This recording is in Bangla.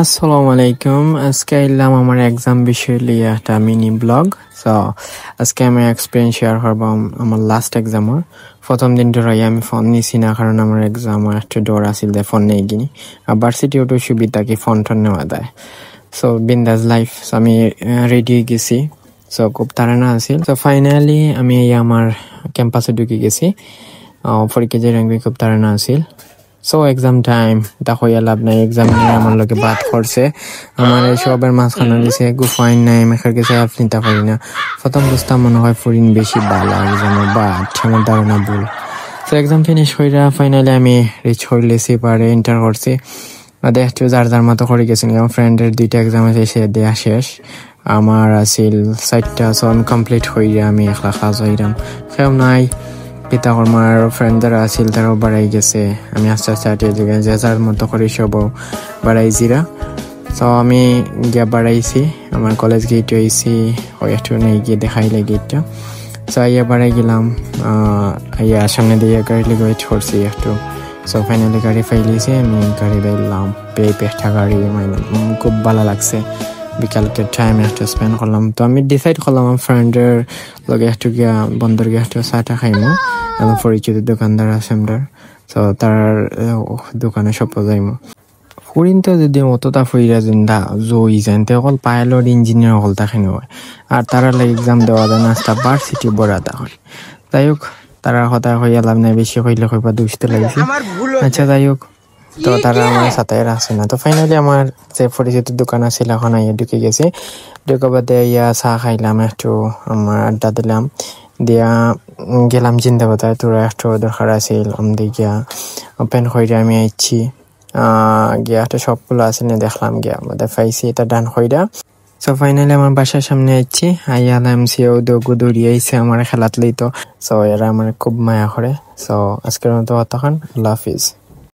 আসসালামু আলাইকুম। আজকে এলাম আমার এক্সাম বিষয় নিয়ে একটা মিনি ব্লগ। সো আজকে আমি এক্সপিরিয়েন্স শেয়ার করবো আমার লাস্ট এক্সামের। প্রথম দিন ধরে আমি ফোন নিছি না, কারণ আমার এক্সাম একটা ডর আছিল যে ফোন নেই গিনি। আর ভার্সিটিও তো সুবিধা কি ফোন টোন নেওয়া যায়। সো বিন্দাস লাইফ। সো আমি রেডি হয়ে গেছি। সো খুব তাড়ানা আছিল। সো ফাইনালি আমি আমার ক্যাম্পাসে ঢুকে গেছি। পরীক্ষা যে রাখবি খুব তাড়ানা আছিল। সো এক্সাম টাইম দেখো লাভ নাই, এক্সাম নিয়ে আমার লোকে বাদ করছে। আমার সবের মাঝখানে দিছে গুফাইন নাই, মেখার কাছে হেল্প নিতে পারি না। প্রথম বুঝতাম মনে হয় ফরিন বেশি ভালো এক্সামের, বাট আমার ধারণা ভুল। তো এক্সাম ফিনিশ হইরা ফাইনালি আমি রিচ হইলেছি, পারে এন্টার করছি। দেখছো যার যার মতো করে গেছেন। আমার ফ্রেন্ডের 2টা এক্সাম আছে, সে দেয়া শেষ। আমার আছিল 4টা। সো আমি কমপ্লিট হইয়া আমি একলা কাজ হইলাম, কেউ নাই। পিতা কর্মার ফ্রেন্ড যারা আছিল তারাও বাড়াই গেছে। আমি আস্তে আস্তে হাঁটিয়ে যে যার মতো করে সবও বাড়াইছিরা। তো আমি গিয়া বাড়াইছি, আমার কলেজ গেট হয়েছি, ওই একটু নেই গিয়ে দেখাইলে গেটটা। সো আইয়া বাড়াই গেলাম, আইয়া সামনে দিয়ে গাড়ি লেগে ওয়েট করছি একটু। সো ফাইনালি গাড়ি ফাইলিয়েছি, আমি গাড়ি দিলাম পেটা গাড়ি, মানে খুব ভালো লাগছে। বিকালকে টাইম একটু স্পেন্ড করলাম। তো আমি ডিসাইড করলাম আমার ফ্রেন্ডের লগে একটু গিয়া বন্ধুর গিয়ে একটু চাটা খাইমো। এবং পরিচিত দোকানদার আছে আমরা, তো তার দোকানে সব যাইমো। ফুরিনতে যদি অতটা ফুইরা জিন্দা জই যান তে অকল পাইলট ইঞ্জিনিয়ার অকল তাখানি হয়। আর তারা লাগে এক্সাম দেওয়া যায় নাস্তা ভার্সিটি বড়াতা হয়। যাই হোক, তারা কথা হইয়া লাভ নাই, বেশি হইলে হইবা দুষতে লাগছে। আচ্ছা যাই হোক, তো তারা আমার সাথে আসে না। তো ফাইনালি আমার যে পরিচিত দোকান আছে এখন আইয়া ঢুকে গেছে। ঢুকে বাদে ইয়া চা খাইলাম, একটু আমার আড্ডা দিলাম, দিয়া গেলাম জিন্দাবাদায়। তোরা একটু দরকার আছিল আমি গিয়া ওপেন হইরে আমি আইছি। গিয়া একটা সবগুলো আছে না দেখলাম, গিয়া আমাদের পাইছি এটা ডান হইরা। সো ফাইনালি আমার বাসার সামনে আইছি, আইয়া নামছিও দৌড়ি আইছে আমার খেলাত লইতো। সো এরা আমার খুব মায়া করে। সো আজকের মতো অতক্ষণ, আল্লাহ হাফিজ।